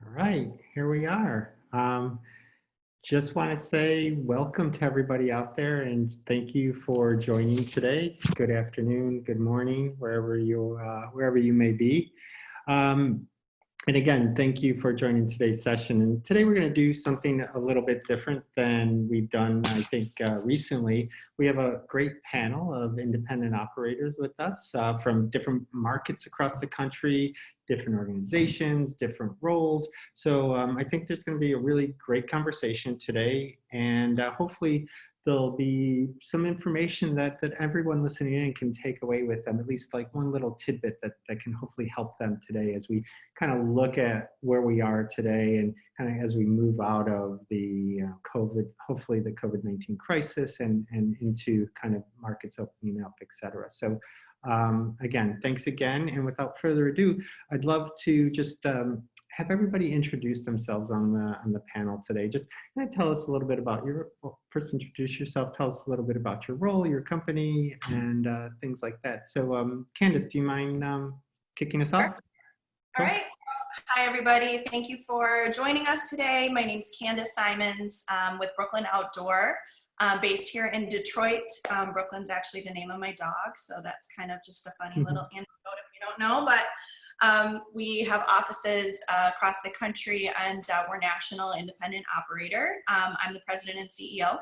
All right, here we are. Just want to say welcome to everybody out there and thank you for joining today. Good afternoon, good morning, wherever you may be. Um, and again, thank you for joining today's session. And today we're going to do something a little bit different than we've done, I think, recently. We have a great panel of independent operators with us from different markets across the country, different organizations, different roles. So I think there's going to be a really great conversation today, and hopefully there'll be some information that everyone listening in can take away with them, at least like one little tidbit that can hopefully help them today as we kind of look at where we are today and kind of as we move out of the hopefully the COVID-19 crisis and into kind of markets opening up, et cetera. So again, thanks again. And without further ado, I'd love to just have everybody introduce themselves on the panel today. Just kind of tell us a little bit about first introduce yourself, tell us a little bit about your role, your company, and things like that. So Candice, do you mind kicking us off? All right. Hi, everybody. Thank you for joining us today. My name is Candice Simons with Brooklyn Outdoor, based here in Detroit. Brooklyn's actually the name of my dog, so that's kind of just a funny little anecdote if you don't know. But we have offices across the country, and we're national independent operator. I'm the president and CEO.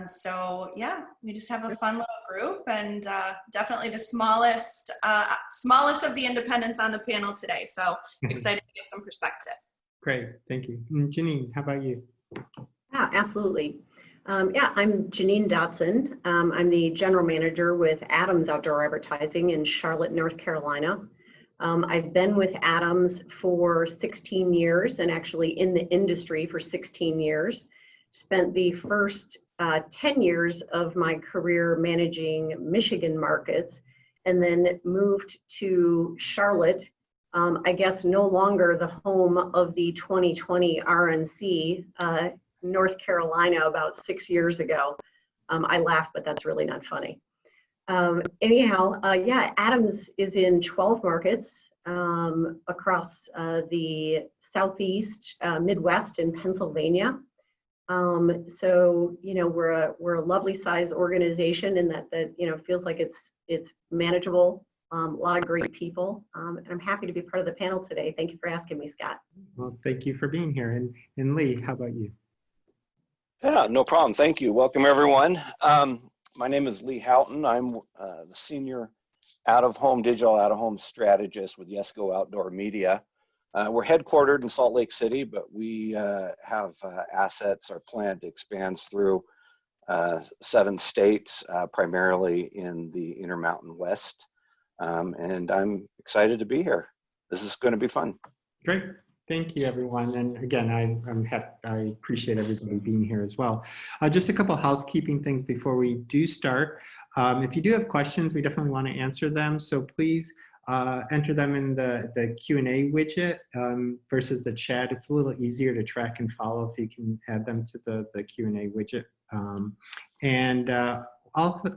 So yeah, we just have a fun little group, and definitely the smallest of the independents on the panel today. So excited to give some perspective. Great, thank you. And Jeannine, how about you? Yeah, absolutely. Yeah, I'm Jeannine Dodson. I'm the general manager with Adams Outdoor Advertising in Charlotte, North Carolina. I've been with Adams for 16 years and actually in the industry for 16 years. Spent the first 10 years of my career managing Michigan markets, and then moved to Charlotte, I guess no longer the home of the 2020 RNC, North Carolina, about 6 years ago. I laugh, but that's really not funny. Anyhow, yeah, Adams is in 12 markets across the Southeast, Midwest, and Pennsylvania. So, you know, we're a lovely size organization in that you know, feels like it's manageable, a lot of great people, and I'm happy to be part of the panel today. Thank you for asking me, Scott. Well, thank you for being here. And Lee, how about you? Yeah, no problem. Thank you. Welcome, everyone. My name is Lee Houghton. I'm the senior digital out-of-home strategist with YESCO Outdoor Media. We're headquartered in Salt Lake City, but we have assets. Our plant expands through 7 states, primarily in the Intermountain West. And I'm excited to be here. This is going to be fun. Great. Thank you, everyone. And again, I appreciate everybody being here as well. Just a couple housekeeping things before we do start. If you do have questions, we definitely want to answer them. So please enter them in the Q&A widget versus the chat. It's a little easier to track and follow if you can add them to the Q&A widget.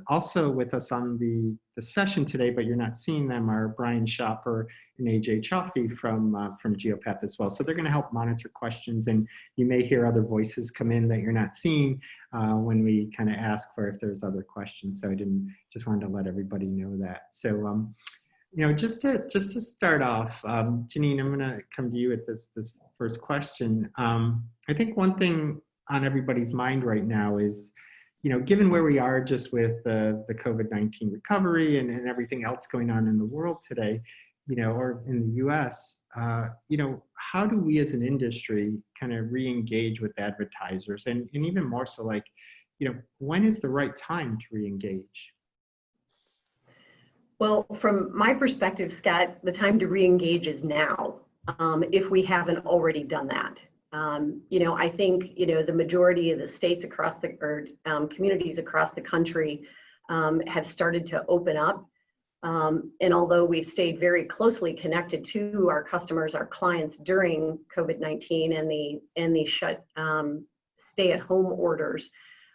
Also with us on the session today, but you're not seeing them, are Brian Shopper and AJ Chaffee from Geopath as well. So they're going to help monitor questions, and you may hear other voices come in that you're not seeing when we kind of ask for if there's other questions. So I just wanted to let everybody know that. So you know, just to start off, Jeannine, I'm going to come to you with this first question. I think one thing on everybody's mind right now is, you know, given where we are just with the COVID-19 recovery and everything else going on in the world today, you know, or in the US, you know, how do we as an industry kind of re-engage with advertisers? And even more so, like, you know, when is the right time to re-engage? Well, from my perspective, Scott, the time to re-engage is now, if we haven't already done that. You know, I think, you know, the majority of the states across communities across the country have started to open up. And although we've stayed very closely connected to our customers, our clients during COVID-19 and the stay-at-home orders,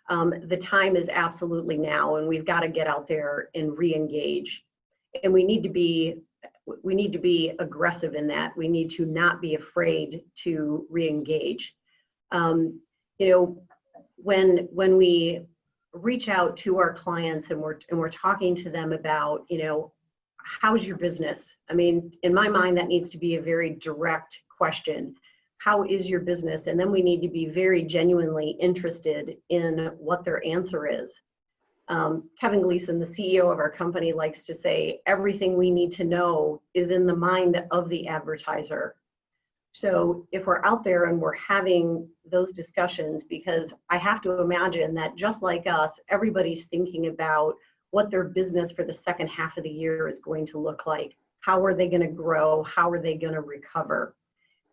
the time is absolutely now, and we've got to get out there and re-engage. And we need to be we need to be aggressive in that. We need to not be afraid to re-engage. You know, when we reach out to our clients and we're talking to them about, you know, how's your business? I mean, in my mind, that needs to be a very direct question. How is your business? And then we need to be very genuinely interested in what their answer is. Kevin Gleason, the CEO of our company, likes to say, everything we need to know is in the mind of the advertiser. So if we're out there and we're having those discussions, because I have to imagine that just like us, everybody's thinking about what their business for the second half of the year is going to look like. How are they going to grow? How are they going to recover?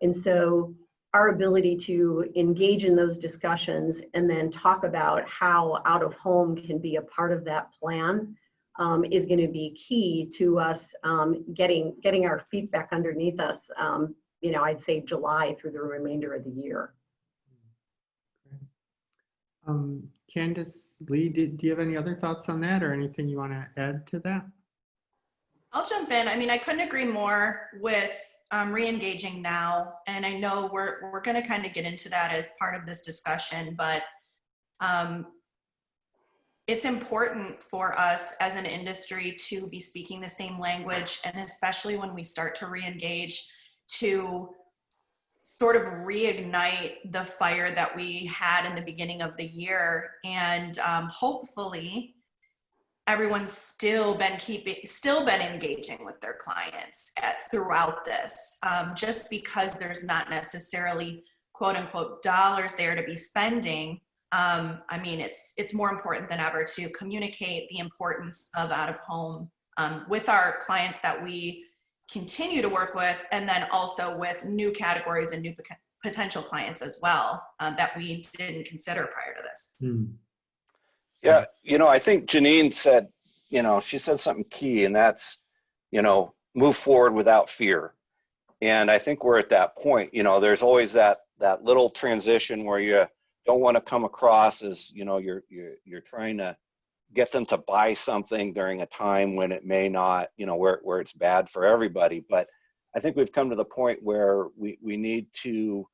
And so our ability to engage in those discussions and then talk about how out of home can be a part of that plan is going to be key to us getting our feet back underneath us. You know, I'd say July through the remainder of the year. Candice, Lee, do you have any other thoughts on that or anything you want to add to that? I'll jump in. I mean, I couldn't agree more with re-engaging now. And I know we're going to kind of get into that as part of this discussion, but it's important for us as an industry to be speaking the same language, and especially when we start to re-engage, to sort of reignite the fire that we had in the beginning of the year. And hopefully everyone's still been engaging with their clients throughout this, just because there's not necessarily quote unquote dollars there to be spending. I mean, it's more important than ever to communicate the importance of out of home with our clients that we continue to work with, and then also with new categories and new potential clients as well that we didn't consider prior to this. Yeah, you know, I think Jeannine said, you know, she said something key, and that's, you know, move forward without fear. And I think we're at that point. You know, there's always that little transition where you don't want to come across as, you know, you're trying to get them to buy something during a time when it may not, you know, where it's bad for everybody. But I think we've come to the point where we need to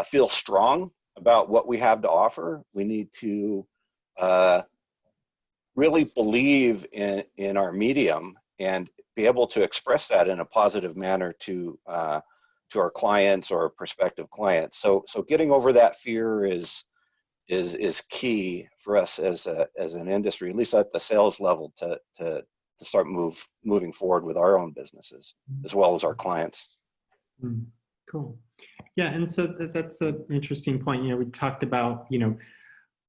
feel strong about what we have to offer. We need to really believe in our medium and be able to express that in a positive manner to our clients or prospective clients. So getting over that fear is key for us as an industry, at least at the sales level, to start moving forward with our own businesses as well as our clients. Cool. Yeah, and so that's an interesting point. You know, we talked about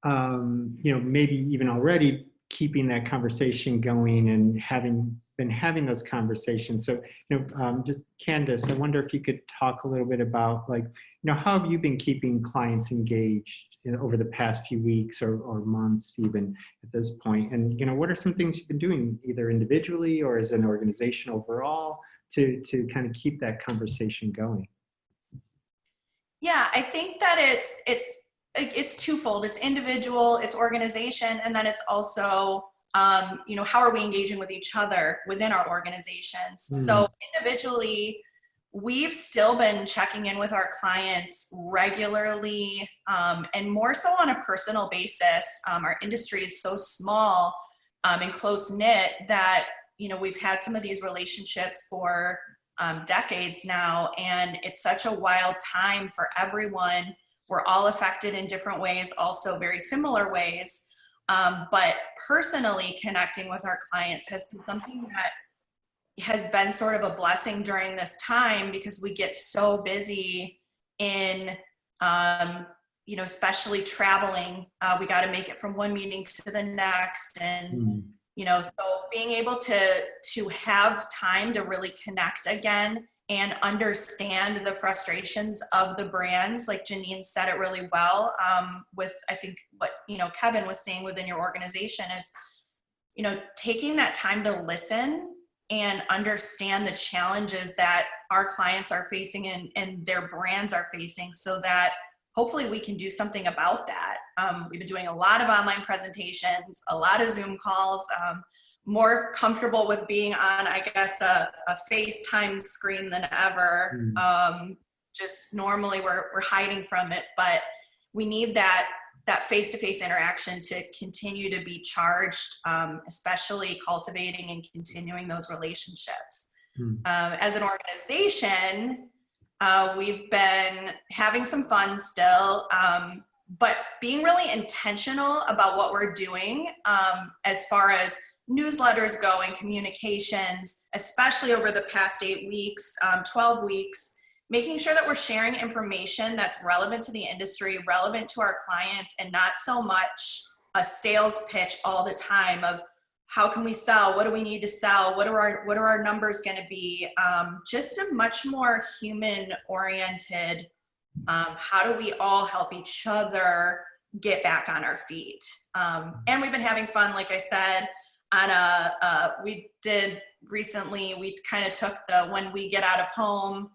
maybe even already keeping that conversation going and having those conversations. So, just Candice, I wonder if you could talk a little bit about, how have you been keeping clients engaged over the past few weeks or months even at this point? And, what are some things you've been doing either individually or as an organization overall to kind of keep that conversation going? Yeah, I think that it's twofold. It's individual, it's organization, and then it's also, how are we engaging with each other within our organizations? So individually, we've still been checking in with our clients regularly, and more so on a personal basis. Our industry is so small and close-knit that, we've had some of these relationships for decades now, and it's such a wild time for everyone. We're all affected in different ways, also very similar ways. But personally connecting with our clients has been something that has been sort of a blessing during this time, because we get so busy in, especially traveling. We got to make it from one meeting to the next. And, so being able to have time to really connect again and understand the frustrations of the brands, like Jeannine said it really well, with, I think, what, Kevin was saying within your organization is, taking that time to listen and understand the challenges that our clients are facing and their brands are facing, so that hopefully we can do something about that. We've been doing a lot of online presentations, a lot of Zoom calls. more comfortable with being on, I guess, a FaceTime screen than ever. Just normally we're hiding from it, but we need that face-to-face interaction to continue to be charged, especially cultivating and continuing those relationships. As an organization, we've been having some fun still, but being really intentional about what we're doing as far as newsletters go and communications, especially over the past 8 weeks, 12 weeks, making sure that we're sharing information that's relevant to the industry, relevant to our clients, and not so much a sales pitch all the time of how can we sell? What do we need to sell? What are our numbers going to be? Just a much more human oriented, how do we all help each other get back on our feet? And we've been having fun, like I said, we did recently, we kind of took the when we get out of home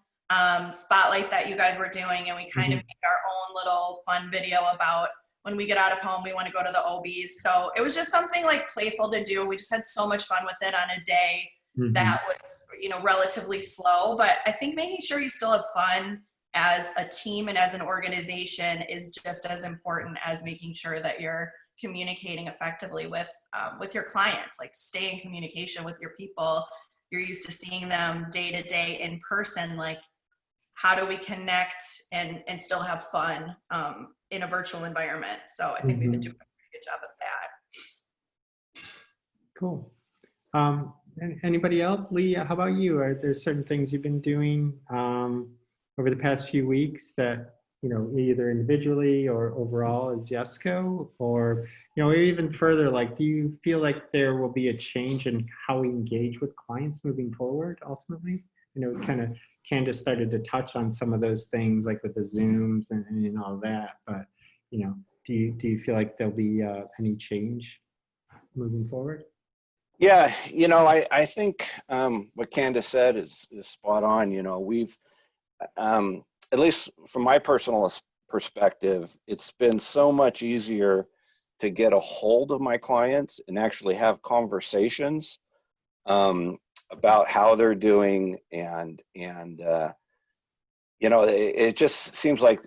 spotlight that you guys were doing, and we kind of made our own little fun video about when we get out of home, we want to go to the OBs. So it was just something like playful to do. We just had so much fun with it on a day that was, relatively slow. But I think making sure you still have fun as a team and as an organization is just as important as making sure that you're communicating effectively with your clients. Like, stay in communication with your people. You're used to seeing them day to day in person. Like, how do we connect and still have fun in a virtual environment? So I think we've been doing a pretty good job of that. Cool. And anybody else? Lee, how about you? Are there certain things you've been doing over the past few weeks that, either individually or overall as YESCO, or, even further, like, do you feel like there will be a change in how we engage with clients moving forward ultimately? Kind of Candice started to touch on some of those things, like with the Zooms and all that, but, do you feel like there'll be any change moving forward? Yeah, I think what Candice said is spot on. We've, at least from my personal perspective, it's been so much easier to get a hold of my clients and actually have conversations about how they're doing, and it just seems like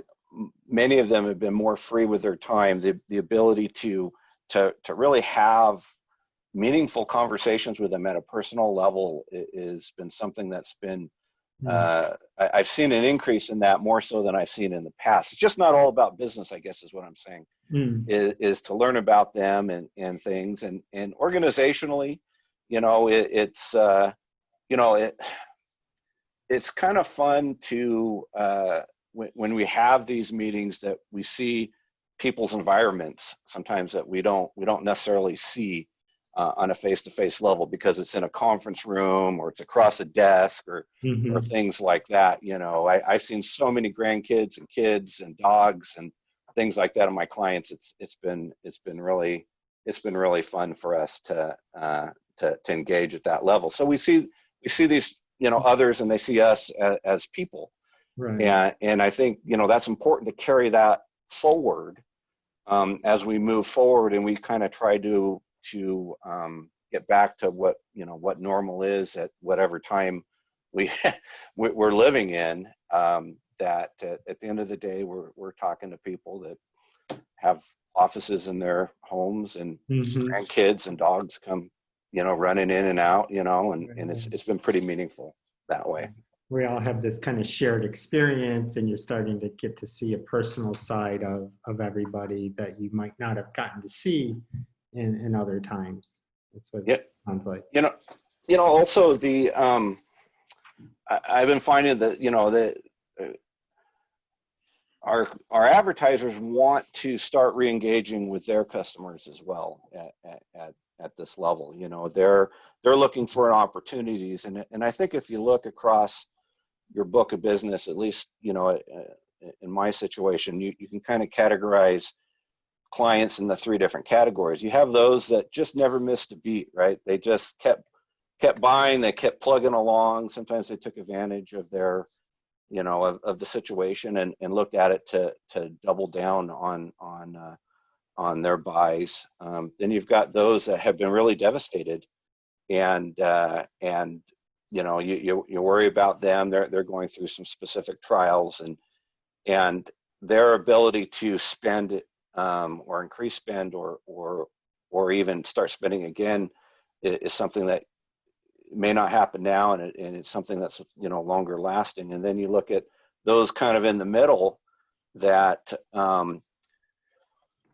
many of them have been more free with their time. The ability to really have meaningful conversations with them at a personal level has been something that's been I've seen an increase in that more so than I've seen in the past. It's just not all about business, I guess, is what I'm saying. Is to learn about them and things, and organizationally, it's kind of fun to when we have these meetings that we see people's environments sometimes that we don't necessarily see on a face-to-face level, because it's in a conference room or it's across a desk or things like that. I've seen so many grandkids and kids and dogs and things like that of my clients. It's been really fun for us to engage at that level. So we see these others, and they see us as people, right? And I think that's important to carry that forward as we move forward, and we kind of try to get back to what normal is at whatever time we're living in. That at the end of the day, we're talking to people that have offices in their homes, and grandkids and dogs come running in and out, and it's been pretty meaningful that way. We all have this kind of shared experience, and you're starting to get to see a personal side of everybody that you might not have gotten to see in other times. That's what it sounds like. Also the I've been finding that that our advertisers want to start re-engaging with their customers as well at this level. They're looking for opportunities, and I think if you look across your book of business, at least in my situation, you can kind of categorize clients in the 3 different categories. You have those that just never missed a beat, right? They just kept buying, they kept plugging along. Sometimes they took advantage of their of the situation and looked at it to double down on their buys. Then you've got those that have been really devastated and you know, you worry about them. They're going through some specific trials, and their ability to spend or increase spend or even start spending again is something that may not happen now, and it's something that's, you know, longer lasting. And then you look at those kind of in the middle that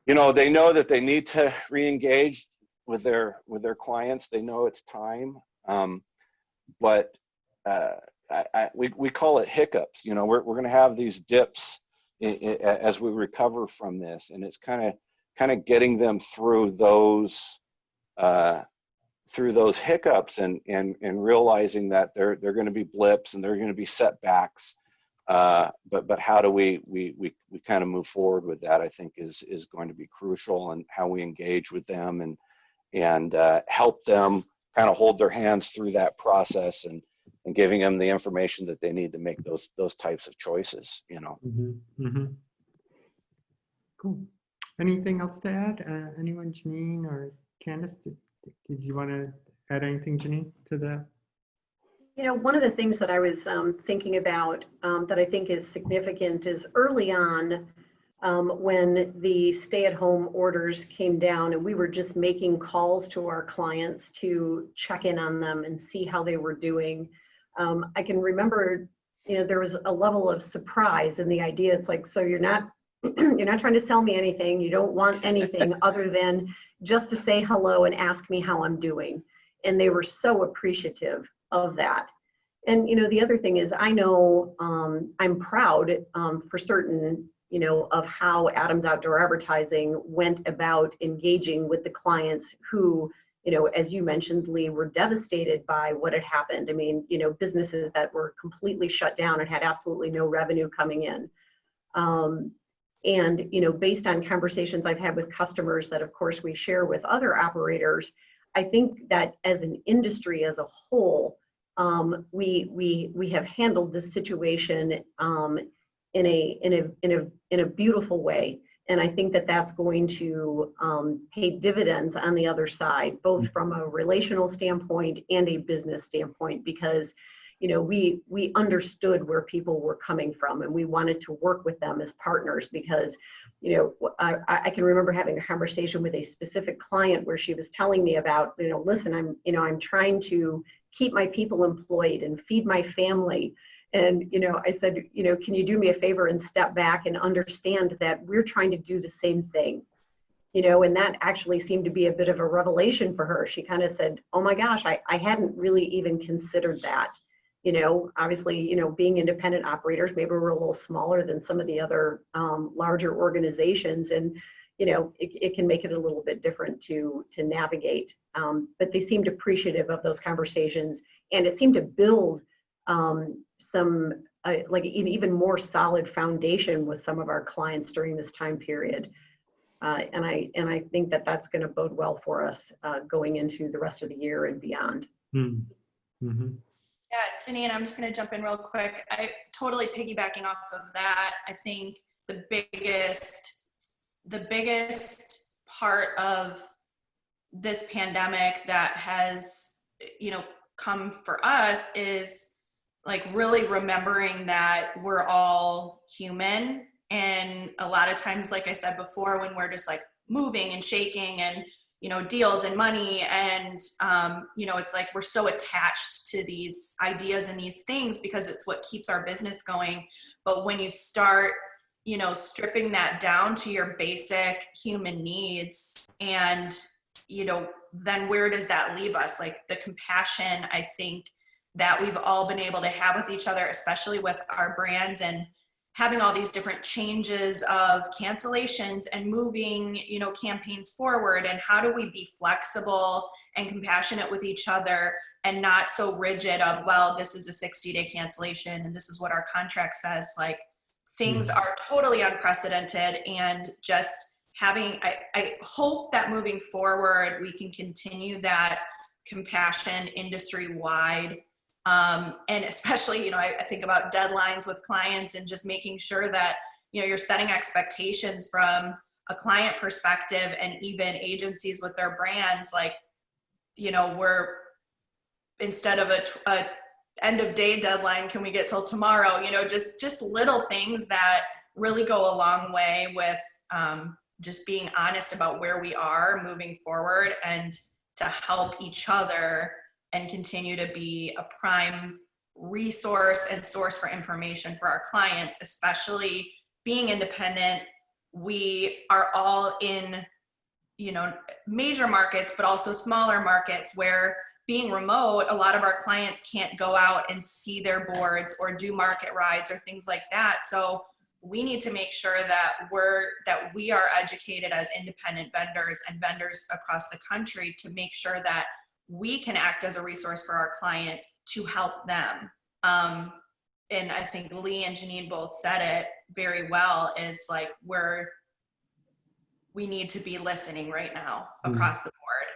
you know, they know that they need to re-engage with their clients. They know it's time, but we call it hiccups. You know, we're going to have these dips as we recover from this, and it's kind of getting them through those hiccups and realizing that they're going to be blips and they're going to be setbacks. But how do we kind of move forward with that, I think is going to be crucial, and how we engage with them and help them kind of hold their hands through that process, and giving them the information that they need to make those types of choices, you know. Mm-hmm. Mm-hmm. Cool. Anything else to add? Anyone, Jeannine or Candice, did you want to add anything, Jeannine, to that? You know, one of the things that I was thinking about that I think is significant is early on when the stay-at-home orders came down and we were just making calls to our clients to check in on them and see how they were doing. I can remember, you know, there was a level of surprise in the idea. It's like, so you're not trying to sell me anything. You don't want anything other than just to say hello and ask me how I'm doing. And they were so appreciative of that. And, you know, the other thing is, I know I'm proud for certain, you know, of how Adams Outdoor Advertising went about engaging with the clients who, you know, as you mentioned, Lee, were devastated by what had happened. I mean, you know, businesses that were completely shut down and had absolutely no revenue coming in. And, you know, based on conversations I've had with customers that, of course, we share with other operators, I think that as an industry as a whole, we have handled this situation in a beautiful way, and I think that that's going to pay dividends on the other side, both from a relational standpoint and a business standpoint, because, you know, we understood where people were coming from, and we wanted to work with them as partners, because, you know, I can remember having a conversation with a specific client where she was telling me about, you know, listen, I'm trying to keep my people employed and feed my family. And, you know, I said, you know, can you do me a favor and step back and understand that we're trying to do the same thing? You know, and that actually seemed to be a bit of a revelation for her. She kind of said, oh my gosh, I hadn't really even considered that. You know, obviously, you know, being independent operators, maybe we're a little smaller than some of the other larger organizations, and, you know, it can make it a little bit different to navigate. But they seemed appreciative of those conversations, and it seemed to build some like an even more solid foundation with some of our clients during this time period. And I think that that's going to bode well for us going into the rest of the year and beyond. Mm-hmm. Yeah, Jeannine, I'm just going to jump in real quick. I totally piggybacking off of that. I think the biggest part of this pandemic that has, you know, come for us is like really remembering that we're all human. And a lot of times, like I said before, when we're just like moving and shaking and, you know, deals and money and, you know, it's like we're so attached to these ideas and these things because it's what keeps our business going. But when you start, you know, stripping that down to your basic human needs, and, you know, then where does that leave us? Like the compassion, I think, that we've all been able to have with each other, especially with our brands and having all these different changes of cancellations and moving, you know, campaigns forward, and how do we be flexible and compassionate with each other and not so rigid of, well, this is a 60-day cancellation and this is what our contract says. Like things are totally unprecedented, and just having, I hope that moving forward, we can continue that compassion industry-wide. And especially, you know, I think about deadlines with clients and just making sure that, you know, you're setting expectations from a client perspective, and even agencies with their brands, like, you know, we're instead of a end of day deadline, can we get till tomorrow? You know, just little things that really go a long way with just being honest about where we are moving forward, and to help each other and continue to be a prime resource and source for information for our clients, especially being independent. We are all in, you know, major markets, but also smaller markets where being remote, a lot of our clients can't go out and see their boards or do market rides or things like that. So we need to make sure that we are educated as independent vendors and vendors across the country to make sure that we can act as a resource for our clients to help them. And I think Lee and Jeannine both said it very well, is like we need to be listening right now across the board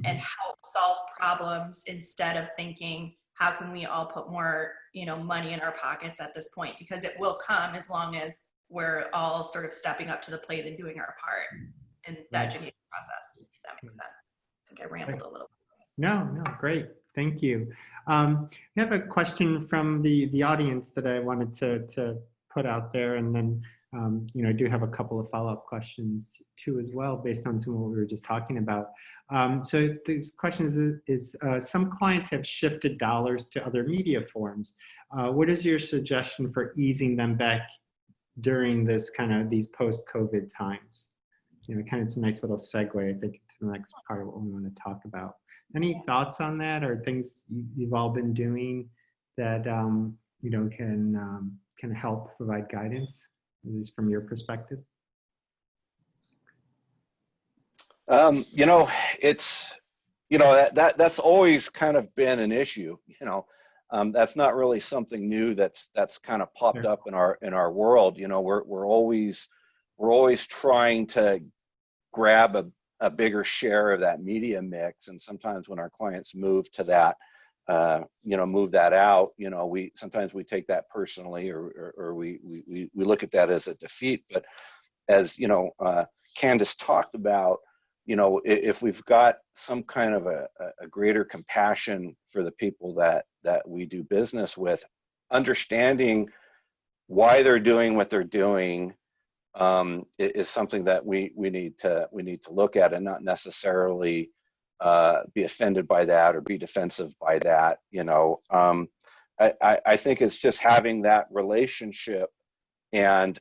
and help solve problems instead of thinking, how can we all put more, you know, money in our pockets at this point? Because it will come as long as we're all sort of stepping up to the plate and doing our part in the education process. If that makes sense. I think I rambled a little. No, great. Thank you. I have a question from the audience that I wanted to put out there, and then you know, I do have a couple of follow-up questions too as well, based on some of what we were just talking about. So this question is some clients have shifted dollars to other media forms. What is your suggestion for easing them back during this these post-COVID times? You know, it's a nice little segue, I think, to the next part of what we want to talk about. Any thoughts on that, or things you've all been doing that you know, can help provide guidance, at least from your perspective? You know, it's, you know, that's always kind of been an issue. You know, that's not really something new that's kind of popped up in our world. You know, we're always trying to grab a bigger share of that media mix, and sometimes when our clients move to that, you know, move that out, you know, sometimes we take that personally, or we look at that as a defeat. But as you know, Candice talked about, you know, if we've got some kind of a greater compassion for the people that we do business with, understanding why they're doing what they're doing, is something that we need to look at, and not necessarily be offended by that or be defensive by that. You know, I think it's just having that relationship and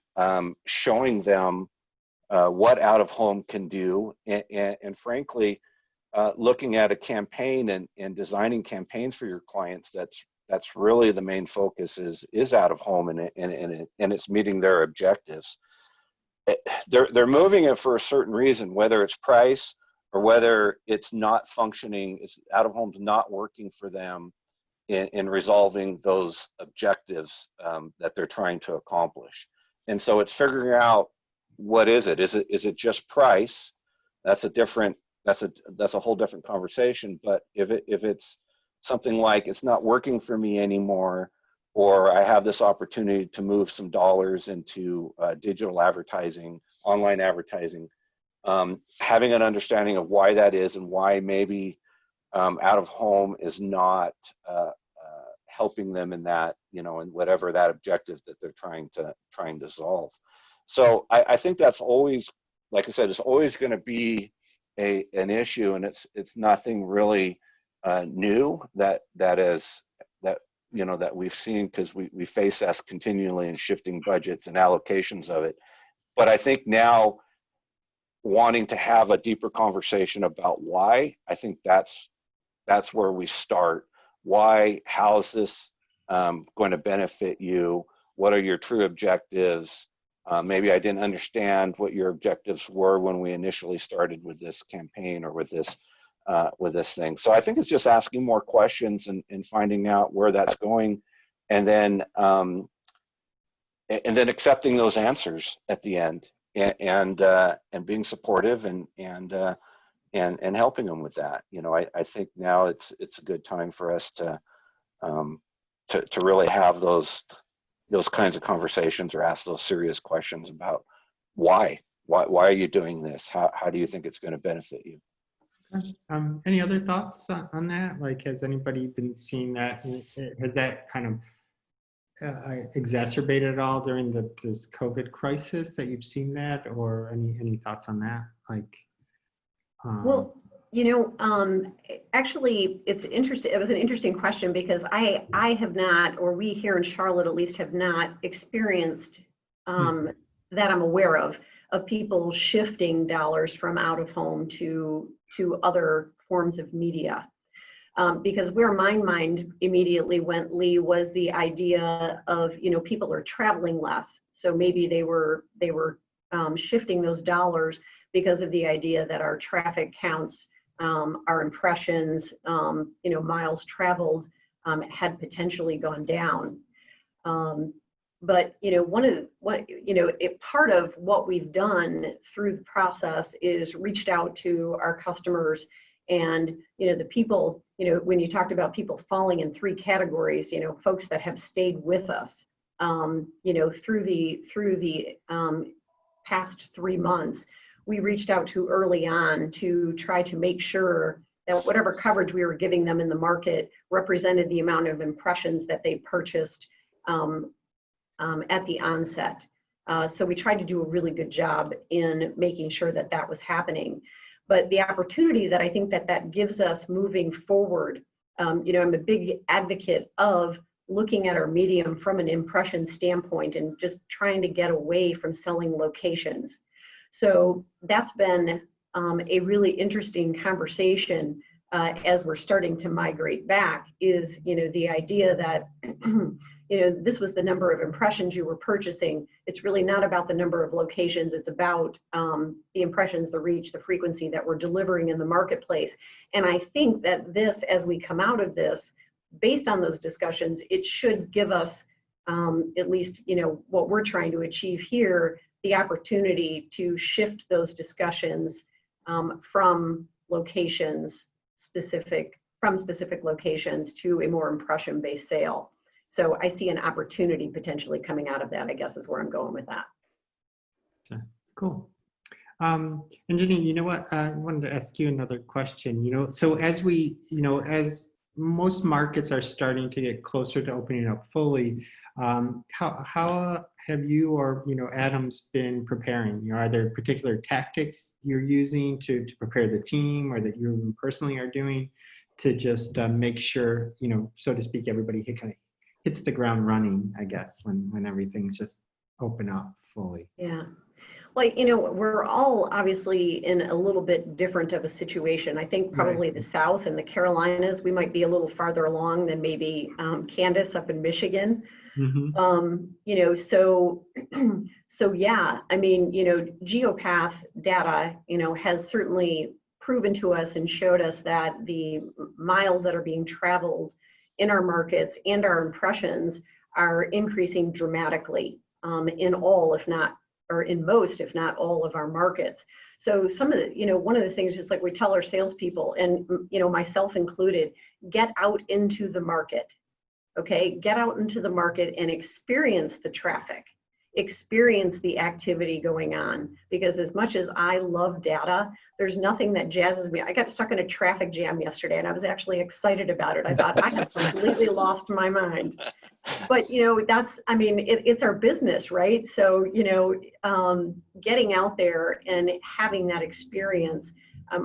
showing them what out of home can do, and frankly, looking at a campaign and designing campaigns for your clients. That's really the main focus is out of home, and it's meeting their objectives. They're moving it for a certain reason, whether it's price or whether it's not functioning, it's out of home's not working for them in resolving those objectives that they're trying to accomplish. And so it's figuring out, what is it? Is it just price? That's a whole different conversation. But if it's something like, it's not working for me anymore, or I have this opportunity to move some dollars into digital advertising, online advertising, having an understanding of why that is, and why maybe out of home is not helping them in that, you know, in whatever that objective that they're trying to solve. So I think that's always, like I said, it's always going to be an issue, and it's nothing really new that you know, that we've seen, because we face that continually in shifting budgets and allocations of it. But I think now, wanting to have a deeper conversation about why, I think that's where we start. Why? How's this going to benefit you? What are your true objectives? Maybe I didn't understand what your objectives were when we initially started with this campaign or with this thing. So I think it's just asking more questions and finding out where that's going, and then accepting those answers at the end, and being supportive and helping them with that. You know, I think now it's a good time for us to really have those kinds of conversations, or ask those serious questions about why are you doing this? How do you think it's going to benefit you? Any other thoughts on that? Like, has anybody been seeing that? Has that kind of exacerbated at all during this COVID crisis that you've seen that, or any thoughts on that? Like, Well, actually, it's interesting. It was an interesting question because I have not, or we here in Charlotte at least have not experienced that I'm aware of people shifting dollars from out of home to other forms of media. Because where my mind immediately went, Lee, was the idea of, people are traveling less. So maybe they were shifting those dollars because of the idea that our traffic counts, our impressions, miles traveled had potentially gone down. But part of what we've done through the process is reached out to our customers and, the people, when you talked about people falling in 3 categories, folks that have stayed with us, through the past 3 months, we reached out to early on to try to make sure that whatever coverage we were giving them in the market represented the amount of impressions that they purchased at the onset. So we tried to do a really good job in making sure that that was happening. But the opportunity that I think that gives us moving forward, I'm a big advocate of looking at our medium from an impression standpoint and just trying to get away from selling locations. So that's been a really interesting conversation as we're starting to migrate back is, the idea that, this was the number of impressions you were purchasing. It's really not about the number of locations. It's about the impressions, the reach, the frequency that we're delivering in the marketplace. And I think that this, as we come out of this, based on those discussions, it should give us at least, what we're trying to achieve here, the opportunity to shift those discussions from specific locations to a more impression-based sale. So I see an opportunity potentially coming out of that, I guess is where I'm going with that. Okay, cool. And Jeannine, you know what? I wanted to ask you another question. So as we, as most markets are starting to get closer to opening up fully, how have you or Adams been preparing? Are there particular tactics you're using to prepare the team, or that you personally are doing to just make sure, so to speak, everybody kind of hits the ground running, I guess, when everything's just open up fully? Yeah. Well, we're all obviously in a little bit different of a situation. I think probably the South and the Carolinas, we might be a little farther along than maybe Candice up in Michigan. Mm-hmm. So yeah, I mean, Geopath data, has certainly proven to us and showed us that the miles that are being traveled in our markets and our impressions are increasing dramatically in all, if not, or in most, if not all of our markets. So some of the, one of the things is like we tell our salespeople, and myself included, get out into the market. Okay, get out into the market and experience the traffic, experience the activity going on. Because as much as I love data, there's nothing that jazzes me. I got stuck in a traffic jam yesterday and I was actually excited about it. I thought I have completely lost my mind. But it's our business, right? So, getting out there and having that experience,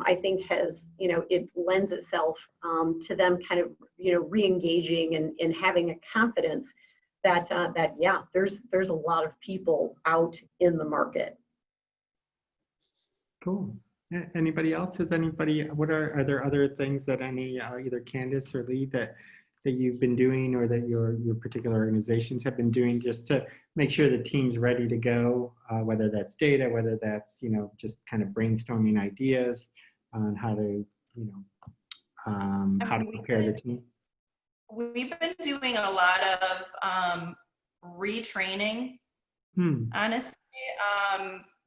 I think has, it lends itself to them kind of, re-engaging and having a confidence that yeah, there's a lot of people out in the market. Cool. Anybody else? Are there other things that either Candice or Lee that you've been doing, or that your particular organizations have been doing, just to make sure the team's ready to go, whether that's data, whether that's, just kind of brainstorming ideas on how to prepare the team? We've been doing a lot of retraining. Honestly,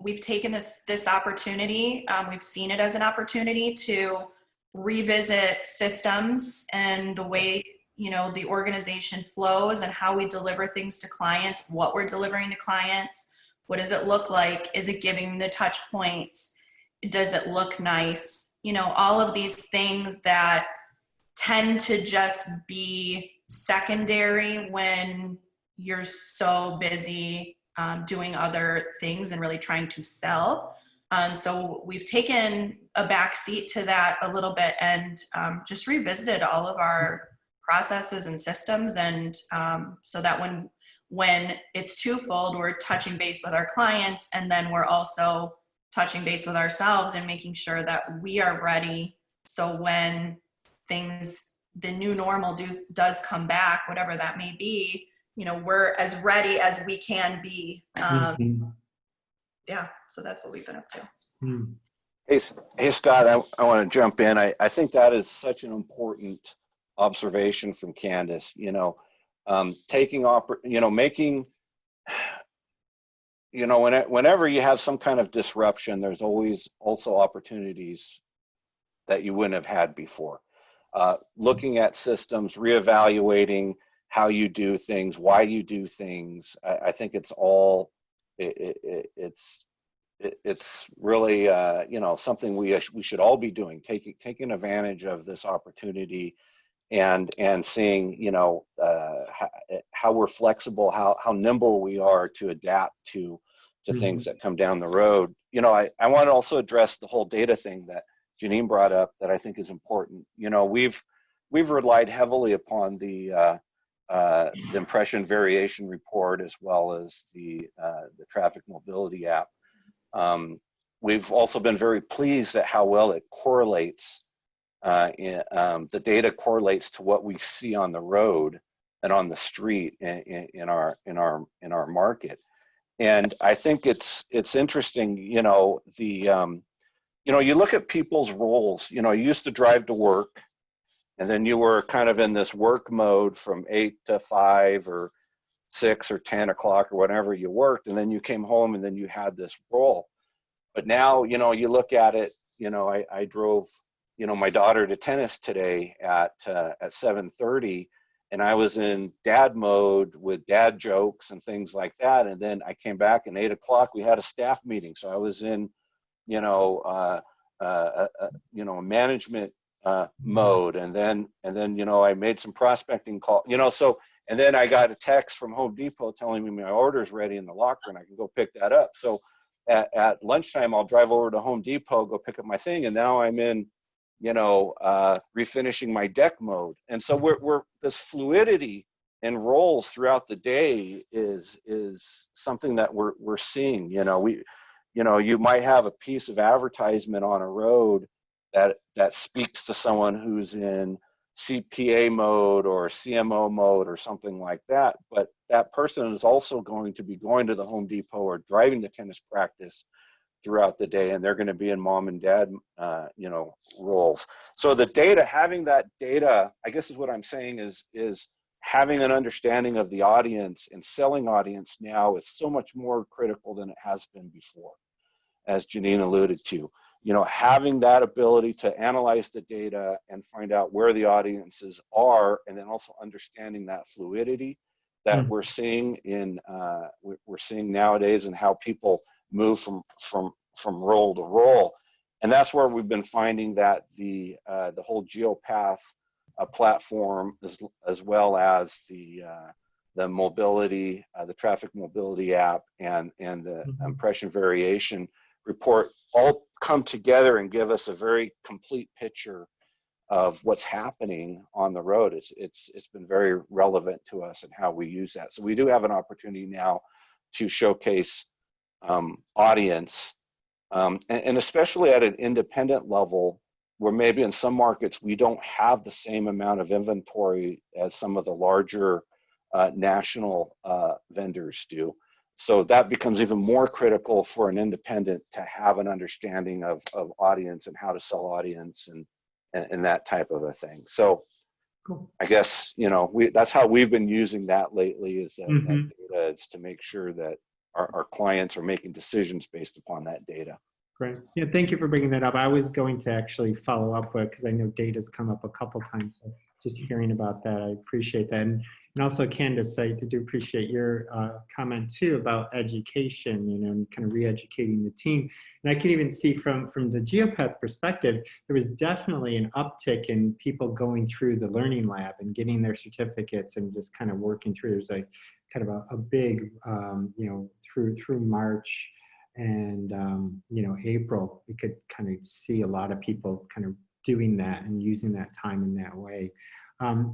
we've taken this opportunity. We've seen it as an opportunity to revisit systems and the way the organization flows and how we deliver things to clients, what we're delivering to clients, what does it look like, is it giving the touch points, does it look nice? You know, all of these things that tend to just be secondary when you're so busy doing other things and really trying to sell. So we've taken a back seat to that a little bit and just revisited all of our processes and systems, and so that when it's twofold, we're touching base with our clients, and then we're also touching base with ourselves and making sure that we are ready. So when the new normal does come back, whatever that may be, you know, we're as ready as we can be. Yeah, so that's what we've been up to. Hey Scott, I want to jump in. I think that is such an important observation from Candice. You know, making, you know, whenever you have some kind of disruption, there's always also opportunities that you wouldn't have had before. Looking at systems, reevaluating how you do things, why you do things. I think it's all, it's really, you know, something we should all be doing, taking advantage of this opportunity and seeing, you know, how we're flexible, how nimble we are to adapt to things that come down the road. You know, I want to also address the whole data thing that Jeannine brought up that I think is important. You know, we've relied heavily upon the impression variation report as well as the traffic mobility app. We've also been very pleased at how well it correlates. The data correlates to what we see on the road and on the street in our market. And I think it's interesting. You know, you know, you look at people's roles. You know, you used to drive to work, and then you were kind of in this work mode from 8 to 5 or 6 or 10 o'clock or whatever you worked, and then you came home and then you had this role. But now, you know, you look at it, you know, I drove, you know, my daughter to tennis today at 7:30, and I was in dad mode with dad jokes and things like that. And then I came back and 8 o'clock, we had a staff meeting. So I was in, you know, a management mode. And then, you know, I made some prospecting call, you know, so, and then I got a text from Home Depot telling me my order's ready in the locker and I can go pick that up. So at lunchtime, I'll drive over to Home Depot, go pick up my thing. And now I'm in, you know, refinishing my deck mode. And so we're this fluidity in roles throughout the day is something that we're seeing. You know, you might have a piece of advertisement on a road that speaks to someone who's in CPA mode or CMO mode or something like that, but that person is also going to be going to the Home Depot or driving to tennis practice throughout the day, and they're going to be in mom and dad, you know, roles. So the data, having that data, I guess is what I'm saying is having an understanding of the audience and selling audience now is so much more critical than it has been before, as Jeannine alluded to. You know, having that ability to analyze the data and find out where the audiences are, and then also understanding that fluidity that we're seeing we're seeing nowadays, and how people move from role to role. And that's where we've been finding that the whole GeoPath platform, as well as the mobility, the traffic mobility app, and the impression variation report all come together and give us a very complete picture of what's happening on the road. It's been very relevant to us and how we use that. So we do have an opportunity now to showcase audience, and especially at an independent level, where maybe in some markets we don't have the same amount of inventory as some of the larger national vendors do. So that becomes even more critical for an independent to have an understanding of audience and how to sell audience and that type of a thing. So cool. I guess, you know, that's how we've been using that lately, is that data is to make sure that our clients are making decisions based upon that data. Great. Yeah, thank you for bringing that up. I was going to actually follow up with, because I know data's come up a couple times. So just hearing about that, I appreciate that. And And also, Candice, I do appreciate your comment too about education, and kind of re-educating the team. And I can even see from the Geopath perspective, there was definitely an uptick in people going through the learning lab and getting their certificates and just kind of working through. There's like kind of a big, through March and April, we could kind of see a lot of people kind of doing that and using that time in that way.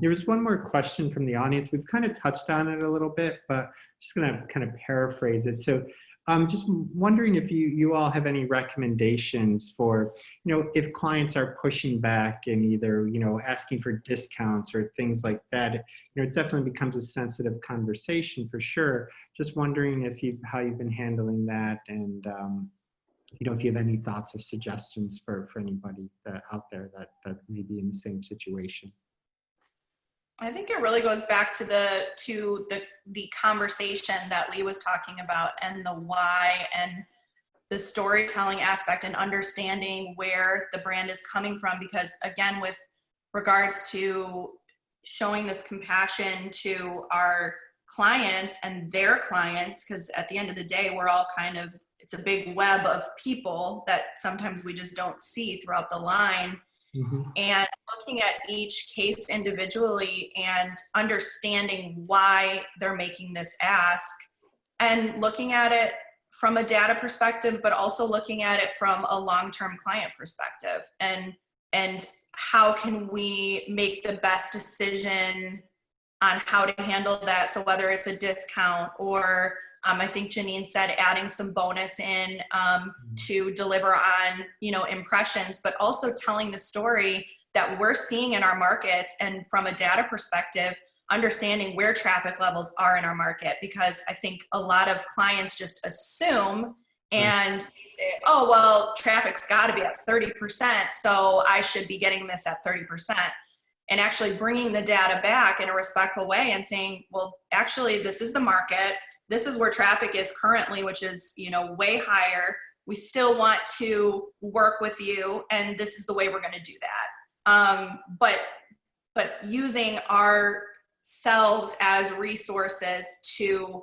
There was one more question from the audience. We've kind of touched on it a little bit, but just going to kind of paraphrase it. So I'm just wondering if you all have any recommendations for, if clients are pushing back and either, asking for discounts or things like that. It definitely becomes a sensitive conversation for sure. Just wondering how you've been handling that, and if you have any thoughts or suggestions for anybody out there that may be in the same situation. I think it really goes back to the conversation that Lee was talking about, and the why and the storytelling aspect, and understanding where the brand is coming from. Because again, with regards to showing this compassion to our clients and their clients, because at the end of the day, we're all it's a big web of people that sometimes we just don't see throughout the line. Mm-hmm. And looking at each case individually and understanding why they're making this ask, and looking at it from a data perspective, but also looking at it from a long-term client perspective, and how can we make the best decision on how to handle that. So whether it's a discount or I think Jeannine said adding some bonus in to deliver on, impressions, but also telling the story that we're seeing in our markets, and from a data perspective, understanding where traffic levels are in our market. Because I think a lot of clients just assume and say, oh, well, traffic's got to be at 30%, so I should be getting this at 30%. And actually bringing the data back in a respectful way and saying, well, actually, this is the market. This is where traffic is currently, which is, way higher. We still want to work with you, and this is the way we're going to do that. But using ourselves as resources to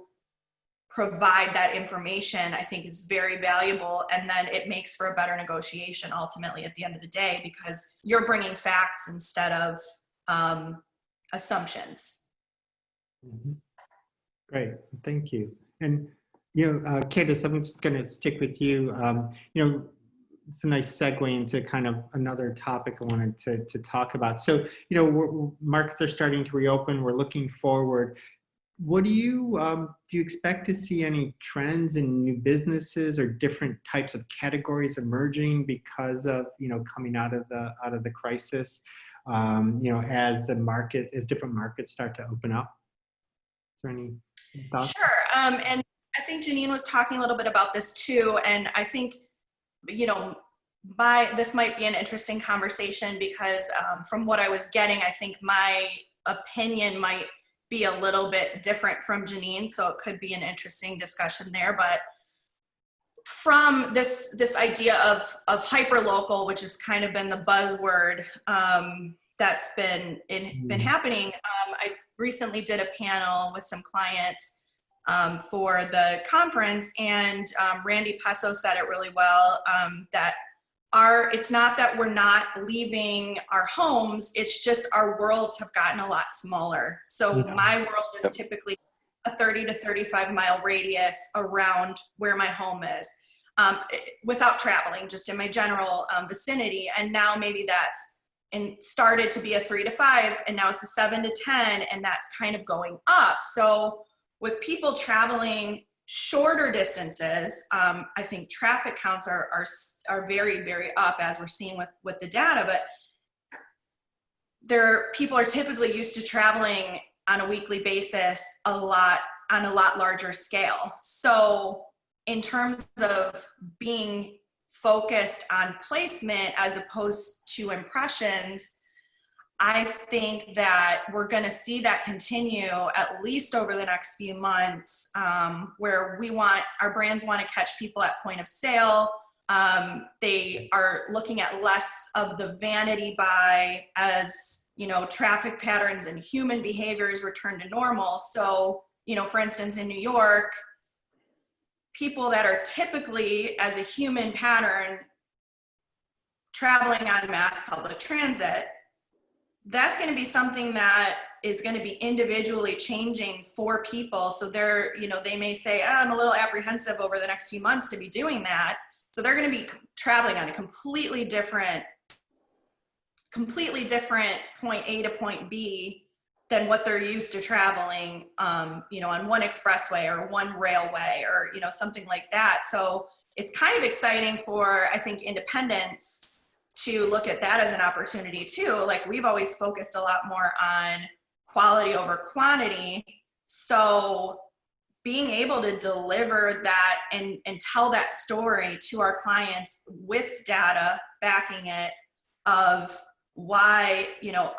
provide that information, I think, is very valuable. And then it makes for a better negotiation ultimately at the end of the day, because you're bringing facts instead of assumptions. Mm-hmm. Great, thank you. And, Candice, I'm just going to stick with you. It's a nice segue into kind of another topic I wanted to talk about. So, markets are starting to reopen. We're looking forward. What do you expect to see any trends in new businesses or different types of categories emerging because of, coming out of the crisis, as different markets start to open up? Is there any thoughts? Sure. And I think Jeannine was talking a little bit about this too. And I think, this might be an interesting conversation, because from what I was getting, I think my opinion might be a little bit different from Jeannine. So it could be an interesting discussion there. But from this idea of hyper-local, which has kind of been the buzzword that's been happening, I recently did a panel with some clients for the conference, and Randy Pesso said it really well, that it's not that we're not leaving our homes, it's just our worlds have gotten a lot smaller. So my world is typically a 30 to 35 mile radius around where my home is, without traveling, just in my general vicinity. And now maybe that's started to be a 3 to 5, and now it's a 7 to 10, and that's kind of going up. So with people traveling shorter distances, I think traffic counts are very, very up, as we're seeing with the data. But people are typically used to traveling on a weekly basis on a lot larger scale. So in terms of being focused on placement as opposed to impressions, I think that we're going to see that continue at least over the next few months, where our brands want to catch people at point of sale. They are looking at less of the vanity buy as traffic patterns and human behaviors return to normal. So, for instance, in New York, people that are typically, as a human pattern, traveling on mass public transit, that's going to be something that is going to be individually changing for people. So they may say, I'm a little apprehensive over the next few months to be doing that. So they're going to be traveling on a completely different point A to point B than what they're used to traveling, on one expressway or one railway or, something like that. So it's kind of exciting for, I think, independents to look at that as an opportunity too. Like, we've always focused a lot more on quality over quantity. So being able to deliver that and tell that story to our clients with data backing it of why,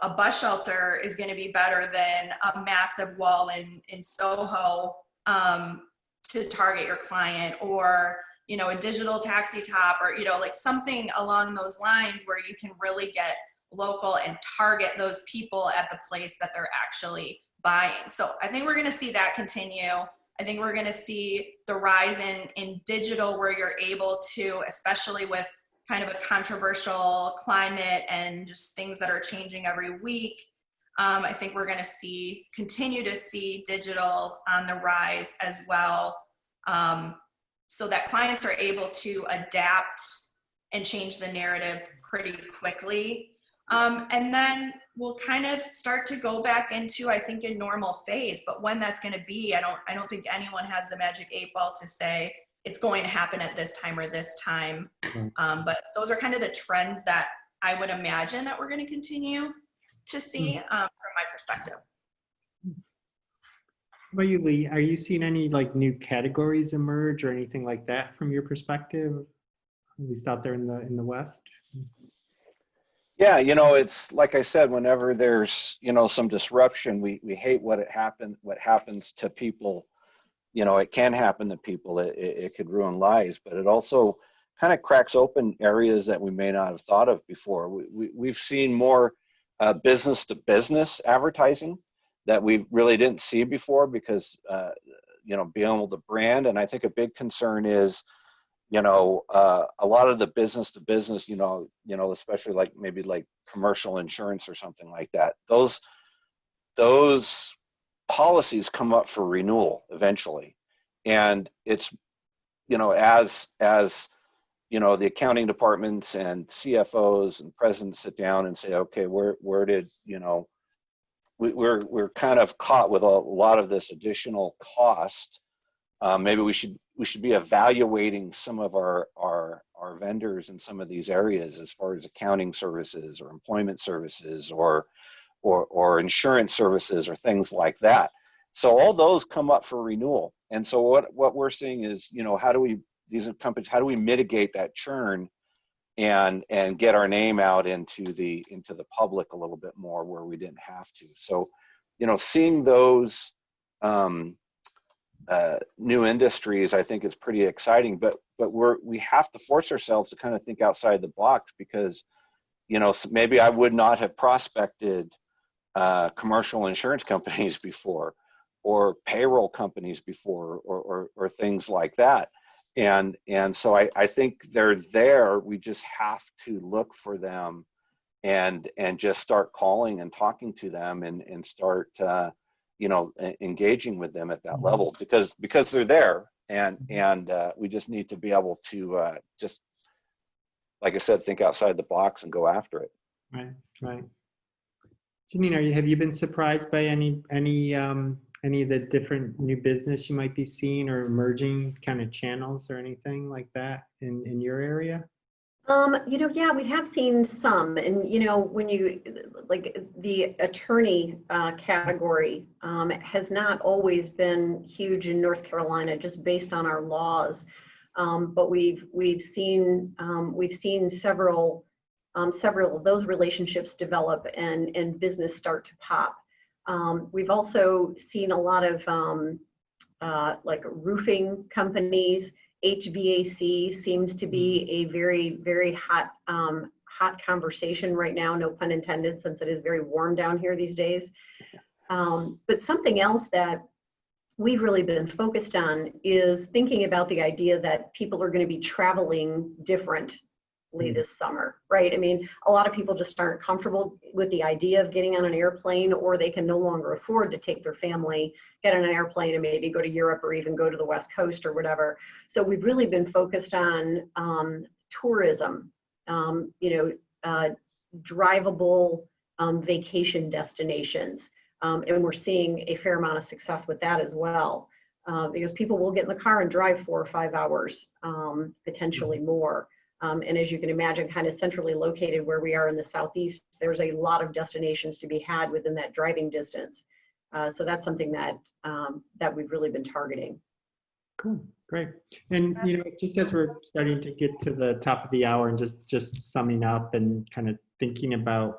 a bus shelter is going to be better than a massive wall in Soho to target your client, or, a digital taxi top, or, like something along those lines where you can really get local and target those people at the place that they're actually buying. So I think we're going to see that continue. I think we're going to see the rise in digital, where you're able to, especially with kind of a controversial climate and just things that are changing every week. I think we're going to continue to see digital on the rise as well, so that clients are able to adapt and change the narrative pretty quickly. And then we'll kind of start to go back into, I think, a normal phase. But when that's going to be, I don't think anyone has the magic 8-ball to say it's going to happen at this time or this time. But those are kind of the trends that I would imagine that we're going to continue to see from my perspective. How about you, Lee? Are you seeing any new categories emerge or anything like that from your perspective, at least out there in the West? Yeah, it's like I said, whenever there's, some disruption, we hate what happens to people. It can happen to people. It could ruin lives, but it also kind of cracks open areas that we may not have thought of before. We've seen more business to business advertising that we really didn't see before because, being able to brand. And I think a big concern is, a lot of the business to business, especially maybe commercial insurance or something like that. Those policies come up for renewal eventually, and it's as the accounting departments and CFOs and presidents sit down and say, okay, where did we're kind of caught with a lot of this additional cost. Maybe we should be evaluating some of our vendors in some of these areas as far as accounting services or employment services or insurance services or things like that. So all those come up for renewal. And so what we're seeing is, how do we mitigate that churn and get our name out into the public a little bit more where we didn't have to. So, seeing those new industries, I think is pretty exciting, but we have to force ourselves to kind of think outside the box because, maybe I would not have prospected commercial insurance companies before, or payroll companies before, or things like that. And so I think they're there. We just have to look for them and just start calling and talking to them and start engaging with them at that level because they're there, and we just need to be able to just, like I said, think outside the box and go after it. Right. Jeannine, have you been surprised by any of the different new business you might be seeing or emerging kind of channels or anything like that in your area? Yeah, we have seen some, and when you the attorney category has not always been huge in North Carolina, just based on our laws. But we've seen several of those relationships develop and business start to pop. We've also seen a lot of roofing companies. HVAC seems to be a very, very hot hot conversation right now, no pun intended, since it is very warm down here these days. But something else that we've really been focused on is thinking about the idea that people are going to be traveling differently this summer, right? I mean, a lot of people just aren't comfortable with the idea of getting on an airplane, or they can no longer afford to take their family, get on an airplane and maybe go to Europe or even go to the West Coast or whatever. So we've really been focused on tourism, drivable vacation destinations. And we're seeing a fair amount of success with that as well, because people will get in the car and drive 4 or 5 hours, potentially more. And as you can imagine, kind of centrally located where we are in the Southeast, there's a lot of destinations to be had within that driving distance. So that's something that that we've really been targeting. Cool, great. And just as we're starting to get to the top of the hour and just summing up and kind of thinking about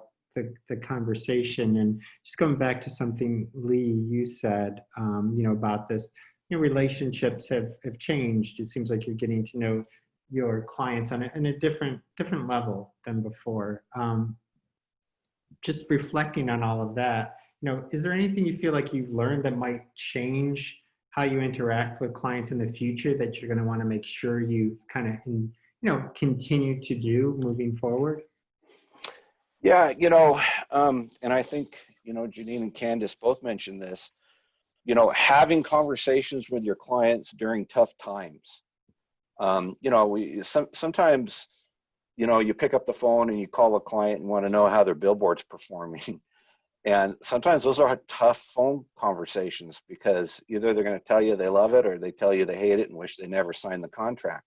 the conversation, and just going back to something, Lee, you said, about this, relationships have changed. It seems like you're getting to know your clients on a different level than before. Just reflecting on all of that, is there anything you feel like you've learned that might change how you interact with clients in the future that you're going to want to make sure you kind of, continue to do moving forward? Yeah, and I think, Jeannine and Candice both mentioned this, having conversations with your clients during tough times. Sometimes, you pick up the phone and you call a client and want to know how their billboard's performing. And sometimes those are tough phone conversations, because either they're going to tell you they love it, or they tell you they hate it and wish they never signed the contract.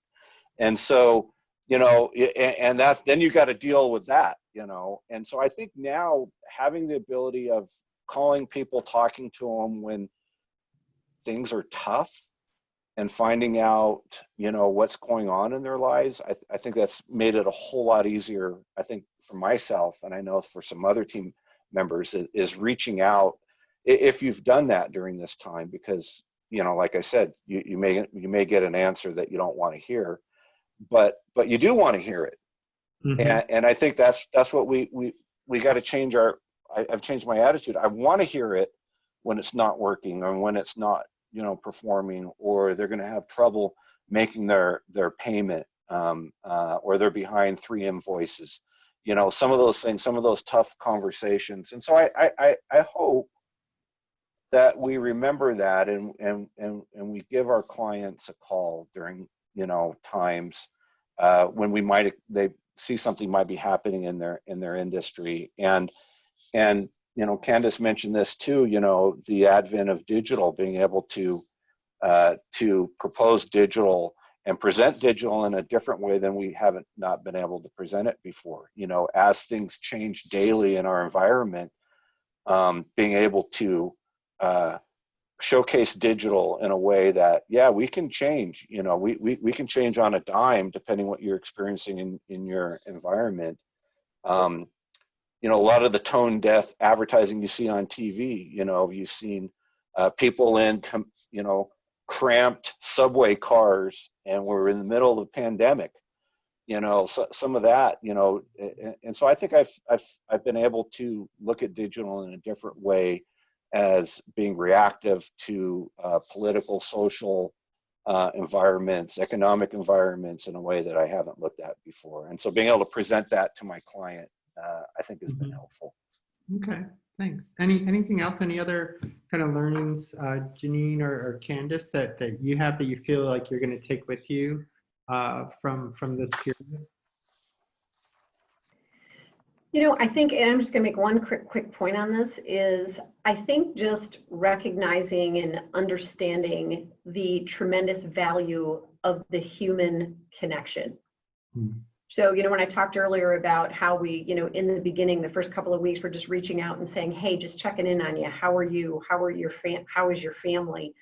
And so, and then you got to deal with that, And so I think now having the ability of calling people, talking to them when things are tough, and finding out, what's going on in their lives, I think that's made it a whole lot easier, I think, for myself, and I know for some other team members, is reaching out if you've done that during this time, because, like I said, you may get an answer that you don't want to hear, but you do want to hear it. Mm-hmm. And I think that's what we got to change I've changed my attitude. I want to hear it when it's not working, or when it's not, performing, or they're going to have trouble making their payment, or they're behind 3 invoices, some of those things, some of those tough conversations. And so I hope that we remember that, and we give our clients a call during, times when they see something might be happening in their industry. And Candice mentioned this too, the advent of digital, being able to propose digital and present digital in a different way than we haven't not been able to present it before. As things change daily in our environment, being able to showcase digital in a way that, we can change, we can change on a dime, depending what you're experiencing in your environment. A lot of the tone deaf advertising you see on TV, you've seen people in, cramped subway cars, and we're in the middle of a pandemic, so some of that, and so I think I've been able to look at digital in a different way, as being reactive to political, social environments, economic environments, in a way that I haven't looked at before. And so being able to present that to my client, I think has been helpful. Okay, thanks. Anything else? Any other kind of learnings, Jeannine or Candice, that you have that you feel like you're going to take with you from this period? I think, and I'm just going to make one quick point on this, is I think just recognizing and understanding the tremendous value of the human connection. Mm-hmm. So, when I talked earlier about how we, in the beginning, the first couple of weeks, we're just reaching out and saying, hey, just checking in on you. How are you? How is your family?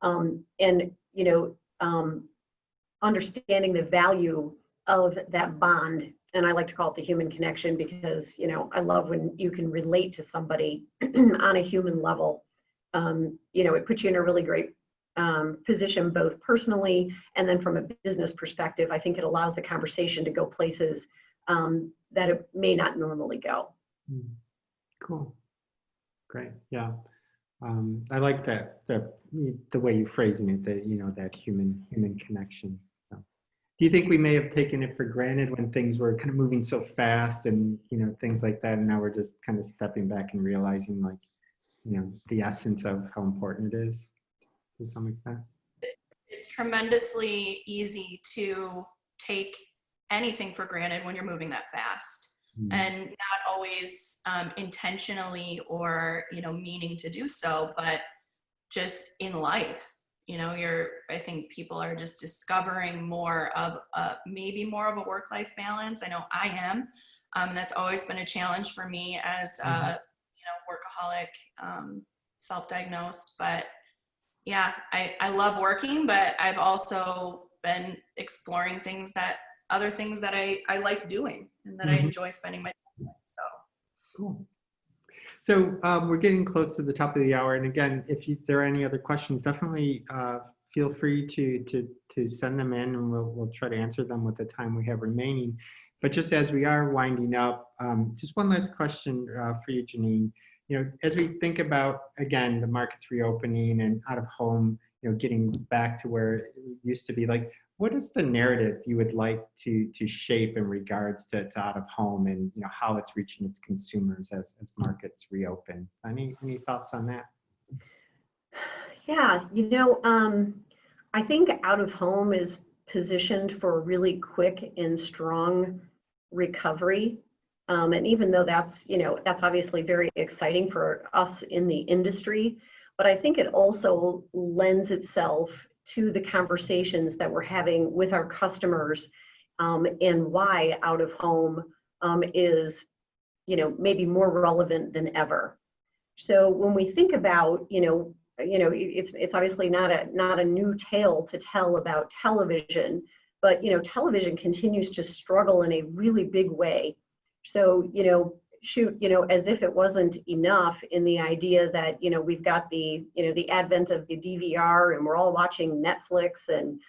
Understanding the value of that bond. And I like to call it the human connection, because, I love when you can relate to somebody on a human level. It puts you in a really great position, both personally and then from a business perspective. I think it allows the conversation to go places that it may not normally go. Cool. Great. Yeah. I like that, the way you're phrasing it, that, that human connection. So, do you think we may have taken it for granted when things were kind of moving so fast and, things like that, and now we're just kind of stepping back and realizing, like, the essence of how important it is to some extent? It's tremendously easy to take anything for granted when you're moving that fast, and not always intentionally or meaning to do so, but just in life. I think people are just discovering more of maybe more of a work-life balance. I know I am, and that's always been a challenge for me as a workaholic, self-diagnosed. But yeah, I love working, but I've also been exploring other things that I like doing and that I enjoy spending my time with. So cool. So we're getting close to the top of the hour, and again, if there are any other questions, definitely feel free to send them in, and we'll try to answer them with the time we have remaining. But just as we are winding up, just one last question for you, Jeannine. As we think about, again, the markets reopening and out of home, getting back to where it used to be, like, what is the narrative you would like to shape in regards to out of home and how it's reaching its consumers as markets reopen? Any thoughts on that? Yeah, I think out of home is positioned for a really quick and strong recovery. And even though that's obviously very exciting for us in the industry, but I think it also lends itself to the conversations that we're having with our customers, and why out of home is, maybe more relevant than ever. So when we think about, it's obviously not a new tale to tell about television, but television continues to struggle in a really big way. So, as if it wasn't enough in the idea that, we've got the, the advent of the DVR, and we're all watching Netflix and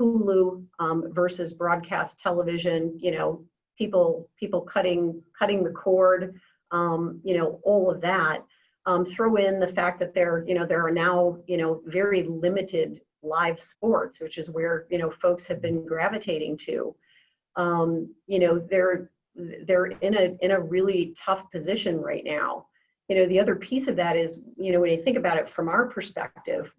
Hulu versus broadcast television, people cutting the cord, all of that. Throw in the fact that there are now, very limited live sports, which is where, folks have been gravitating to. They're in a really tough position right now. The other piece of that is, when you think about it from our perspective,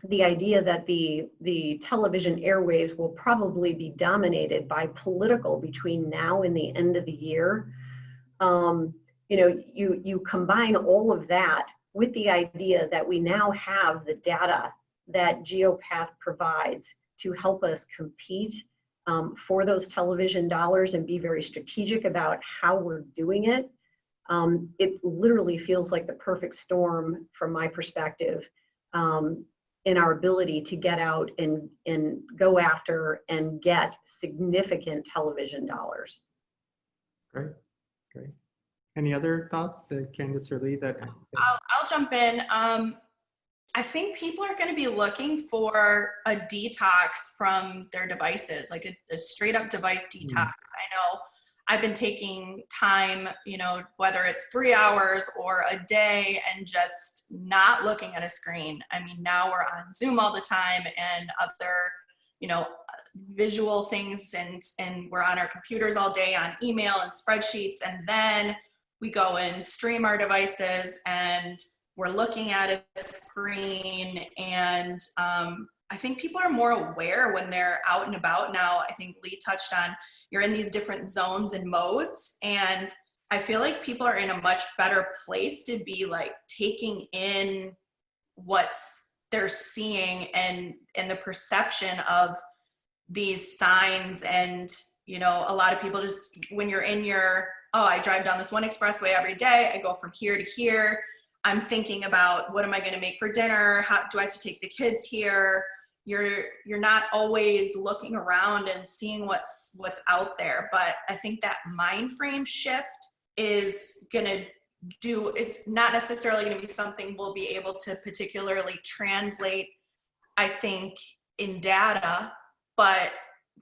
the idea that the television airwaves will probably be dominated by political between now and the end of the year. You combine all of that with the idea that we now have the data that Geopath provides to help us compete for those television dollars and be very strategic about how we're doing it. It literally feels like the perfect storm from my perspective, in our ability to get out and go after and get significant television dollars. Great. Any other thoughts, Candice or Lee? I'll jump in. I think people are going to be looking for a detox from their devices, like a straight up device detox. I know I've been taking time, whether it's 3 hours or a day, and just not looking at a screen. I mean, now we're on Zoom all the time and other, visual things, and we're on our computers all day on email and spreadsheets. And then we go and stream our devices and we're looking at a screen, and I think people are more aware when they're out and about now. I think Lee touched on, you're in these different zones and modes, and I feel like people are in a much better place to be like taking in what's they're seeing and the perception of these signs. And a lot of people just, when you're in I drive down this one expressway every day, I go from here to here, I'm thinking about what am I going to make for dinner? How do I have to take the kids here? You're not always looking around and seeing what's out there. But I think that mind frame shift is not necessarily going to be something we'll be able to particularly translate, I think, in data, but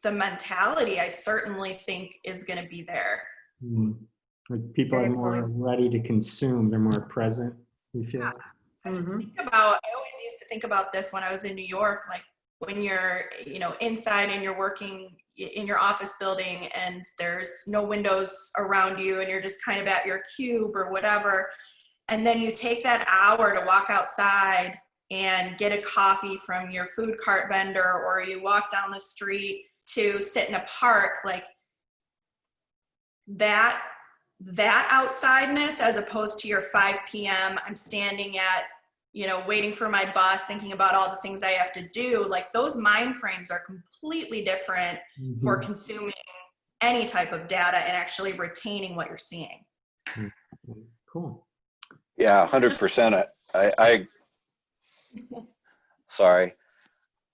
the mentality, I certainly think, is going to be there. Like people are Very more point. ready to consume. They're more present. You feel? Yeah. Mhm. I always used to think about this when I was in New York, like when you're, inside and you're working in your office building and there's no windows around you and you're just kind of at your cube or whatever. And then you take that hour to walk outside and get a coffee from your food cart vendor, or you walk down the street to sit in a park, like that outsideness, as opposed to your 5 p.m. I'm standing at, waiting for my bus, thinking about all the things I have to do. Like those mind frames are completely different for consuming any type of data and actually retaining what you're seeing. Cool. Yeah, 100%. Sorry.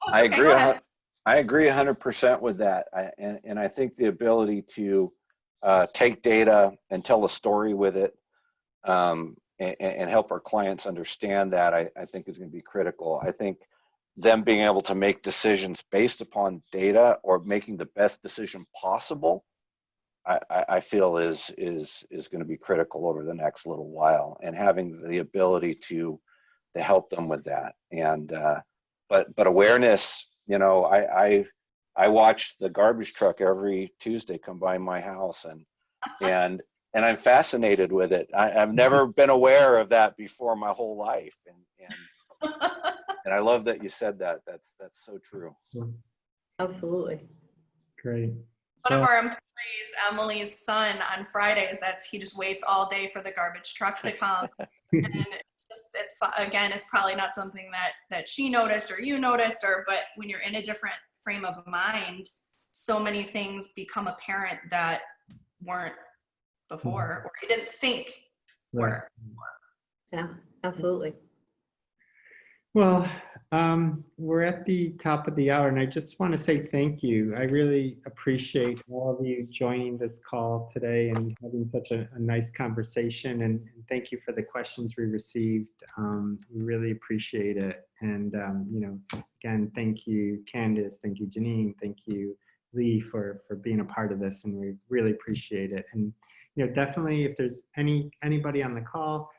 I Okay, agree. go ahead. I agree 100% with that. And I think the ability to take data and tell a story with it, and help our clients understand that, I think is going to be critical. I think them being able to make decisions based upon data, or making the best decision possible, I feel is going to be critical over the next little while, and having the ability to help them with that. And but awareness, I watch the garbage truck every Tuesday come by my house, and I'm fascinated with it. I've never been aware of that before my whole life, and I love that you said that. That's so true. Absolutely. Great. One of our employees, Emily's son, on Fridays, he just waits all day for the garbage truck to come. And it's probably not something that she noticed or you noticed, but when you're in a different frame of mind, so many things become apparent that weren't before, or you didn't think were. Yeah, absolutely. Well, we're at the top of the hour, and I just want to say thank you. I really appreciate all of you joining this call today and having such a nice conversation. And thank you for the questions we received. We really appreciate it. And, again, thank you, Candice. Thank you, Jeannine. Thank you, Lee, for being a part of this. And we really appreciate it. And, definitely if there's anybody on the call,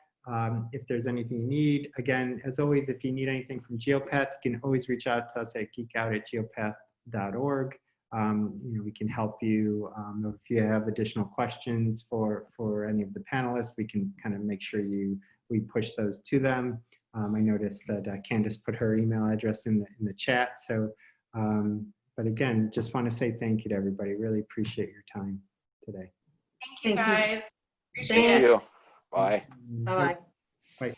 if there's anything you need, again, as always, if you need anything from Geopath, you can always reach out to us at geekout@geopath.org. We can help you. If you have additional questions for any of the panelists, we can kind of make sure we push those to them. I noticed that Candice put her email address in the chat. So, but again, just want to say thank you to everybody. Really appreciate your time today. Thank you, Thank you. guys. Appreciate it. Thank you. Bye. Bye-bye. Bye.